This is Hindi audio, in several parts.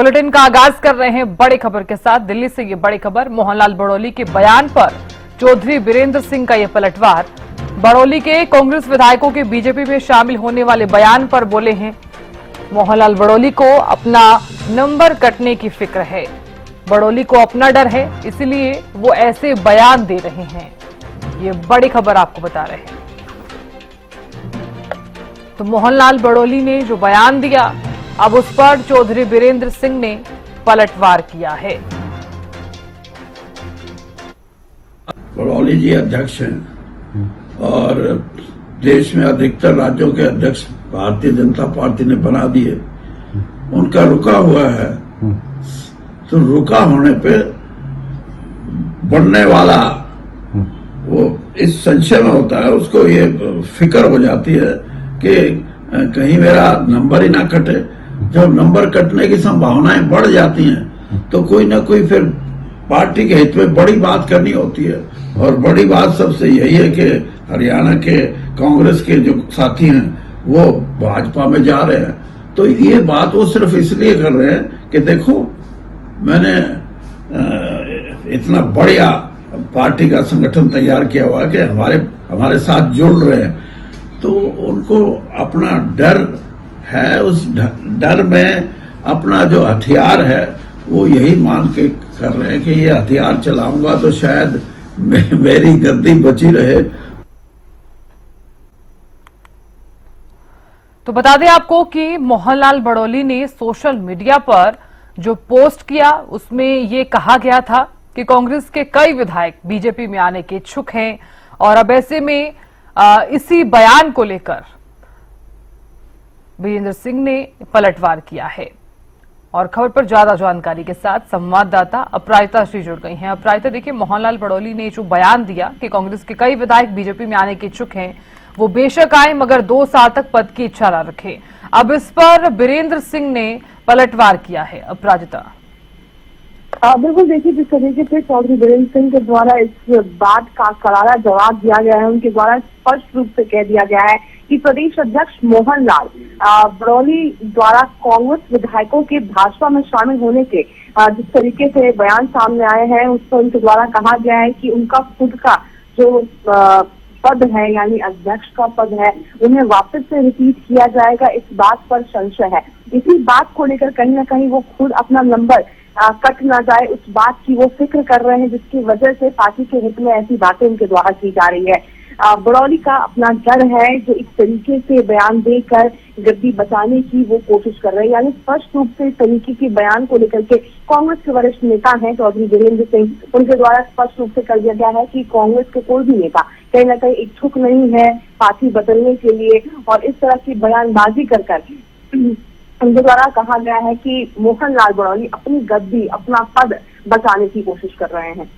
बुलेटिन का आगाज कर रहे हैं बड़ी खबर के साथ। दिल्ली से ये बड़ी खबर, मोहनलाल बड़ौली के बयान पर चौधरी बीरेंद्र सिंह का ये पलटवार। बड़ौली के कांग्रेस विधायकों के बीजेपी में शामिल होने वाले बयान पर बोले हैं मोहनलाल बड़ौली को अपना नंबर कटने की फिक्र है। बड़ौली को अपना डर है, इसलिए वो ऐसे बयान दे रहे हैं। ये बड़ी खबर आपको बता रहे हैं। तो मोहनलाल बड़ौली ने जो बयान दिया, अब उस पर चौधरी बीरेंद्र सिंह ने पलटवार किया है। बड़ौली जी अध्यक्ष हैं और देश में अधिकतर राज्यों के अध्यक्ष भारतीय जनता पार्टी ने बना दिए। उनका रुका हुआ है, तो रुका होने पे बढ़ने वाला वो इस संशय में होता है, उसको ये फिक्र हो जाती है कि कहीं मेरा नंबर ही ना कटे। जब नंबर कटने की संभावनाएं बढ़ जाती हैं तो कोई ना कोई फिर पार्टी के हित में बड़ी बात करनी होती है। और बड़ी बात सबसे यही है कि हरियाणा के कांग्रेस के जो साथी हैं वो भाजपा में जा रहे हैं। तो ये बात वो सिर्फ इसलिए कर रहे हैं कि देखो मैंने इतना बढ़िया पार्टी का संगठन तैयार किया हुआ है कि हमारे साथ जुड़ रहे हैं। तो उनको अपना डर है, उस डर में अपना जो हथियार है वो यही मान के कर रहे हैं कि ये हथियार चलाऊंगा तो शायद मेरी गद्दी बची रहे। तो बता दें आपको कि मोहनलाल बड़ौली ने सोशल मीडिया पर जो पोस्ट किया उसमें ये कहा गया था कि कांग्रेस के कई विधायक बीजेपी में आने के इच्छुक हैं और अब ऐसे में इसी बयान को लेकर बीरेंद्र सिंह ने पलटवार किया है। और खबर पर ज्यादा जानकारी के साथ संवाददाता अपराजिता श्री जुड़ गई हैं। अपराजिता, देखिए मोहनलाल बड़ौली ने जो बयान दिया कि कांग्रेस के कई विधायक बीजेपी में आने के इच्छुक हैं, वो बेशक आए मगर 2 साल तक पद की इच्छा न रखें। अब इस पर बीरेंद्र सिंह ने पलटवार किया है। अपराजिता, बिल्कुल, देखिए जिस तरीके से चौधरी बीरेंद्र सिंह के द्वारा इस बात का करारा जवाब दिया गया है, उनके द्वारा स्पष्ट रूप से कह दिया गया है कि प्रदेश अध्यक्ष मोहनलाल बड़ौली द्वारा कांग्रेस विधायकों के भाजपा में शामिल होने के जिस तरीके से बयान सामने आए हैं, उस पर उनके द्वारा कहा गया है कि उनका खुद का जो पद है यानी अध्यक्ष का पद है उन्हें वापस से रिपीट किया जाएगा, इस बात पर संशय है। इसी बात को लेकर कहीं ना कहीं वो खुद अपना नंबर कट ना जाए उस बात की वो फिक्र कर रहे हैं, जिसकी वजह से पार्टी के हित में ऐसी बातें उनके द्वारा की जा रही है। बड़ौली का अपना डर है जो इस तरीके से बयान देकर गद्दी बचाने की वो कोशिश कर रहे हैं। यानी स्पष्ट रूप से इस तरीके के बयान को लेकर के कांग्रेस के वरिष्ठ नेता हैं चौधरी बीरेंद्र सिंह, उनके द्वारा स्पष्ट रूप से कर दिया गया है कि कांग्रेस के कोई भी नेता कहीं ना कहीं इच्छुक नहीं है पार्टी बदलने के लिए। और इस तरह की बयानबाजी कर उनके द्वारा कहा गया है कि मोहनलाल बड़ौली अपनी गद्दी, अपना पद बचाने की कोशिश कर रहे हैं।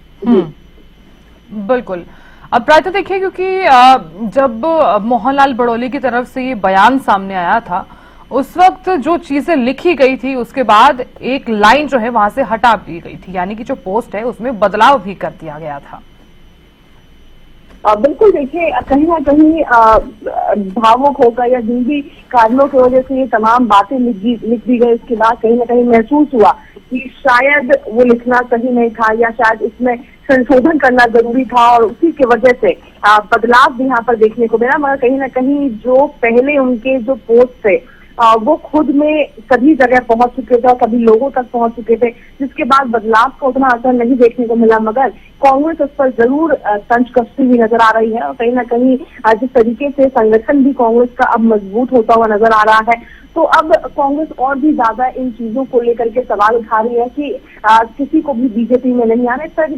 बिल्कुल। अपराजिता, देखिए क्योंकि जब मोहनलाल बड़ौली की तरफ से ये बयान सामने आया था, उस वक्त जो चीजें लिखी गई थी उसके बाद एक लाइन जो है वहां से हटा दी गई थी, यानी कि जो पोस्ट है उसमें बदलाव भी कर दिया गया था। बिल्कुल, देखिए कहीं ना कहीं भावुक होकर या जिन भी कारणों की वजह से ये तमाम बातें लिख दी गई, उसके बाद कहीं ना कहीं महसूस हुआ कि शायद वो लिखना सही नहीं था या शायद इसमें संशोधन करना जरूरी था और उसी की वजह से बदलाव भी यहाँ पर देखने को मिला। मगर कहीं ना कहीं जो पहले उनके जो पोस्ट थे वो खुद में सभी जगह पहुंच चुके थे और सभी लोगों तक पहुंच चुके थे, जिसके बाद बदलाव का उतना असर नहीं देखने को मिला। मगर कांग्रेस उस पर जरूर तंज कसती हुई नजर आ रही है और कहीं ना कहीं जिस तरीके से संगठन भी कांग्रेस का अब मजबूत होता हुआ नजर आ रहा है, तो अब कांग्रेस और भी ज्यादा इन चीजों को लेकर के सवाल उठा रही है कि किसी को भी बीजेपी में नहीं आना। इस तरह की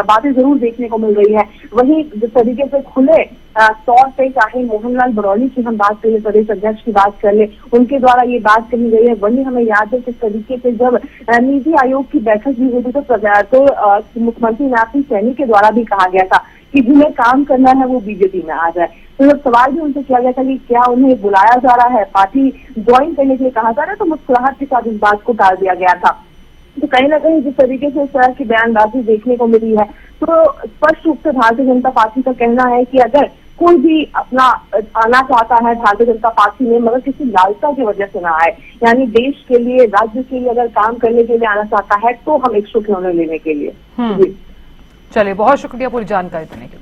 बातें जरूर देखने को मिल रही है। वहीं जिस तरीके से खुले तौर पे चाहे मोहनलाल बड़ौली की हम बात कर ले, प्रदेश अध्यक्ष की बात कर ले, उनके द्वारा ये बात कही गई है। वहीं हमें याद है किस तरीके से जब नीति आयोग की बैठक भी हुई थी तो मुख्यमंत्री नारायण सैनी के द्वारा भी कहा गया था कि जिन्हें काम करना है वो बीजेपी में आ जाए। तो जब सवाल भी उनसे किया गया था कि क्या उन्हें बुलाया जा रहा है, पार्टी ज्वाइन करने के लिए कहा जा रहा है, तो मुस्कुराहट के साथ इस बात को टाल दिया गया था। तो कहीं ना कहीं जिस तरीके से इस तरह की बयानबाजी देखने को मिली है, तो स्पष्ट रूप से भारतीय जनता पार्टी का कहना है कि अगर कोई भी अपना आना चाहता है भारतीय जनता पार्टी में, मगर किसी लालसा की वजह से ना आए। यानी देश के लिए, राज्य के लिए अगर काम करने के लिए आना चाहता है तो हम इच्छुक हैं उन्हें लेने के लिए। जी चलिए, बहुत शुक्रिया पूरी जानकारी देने के लिए।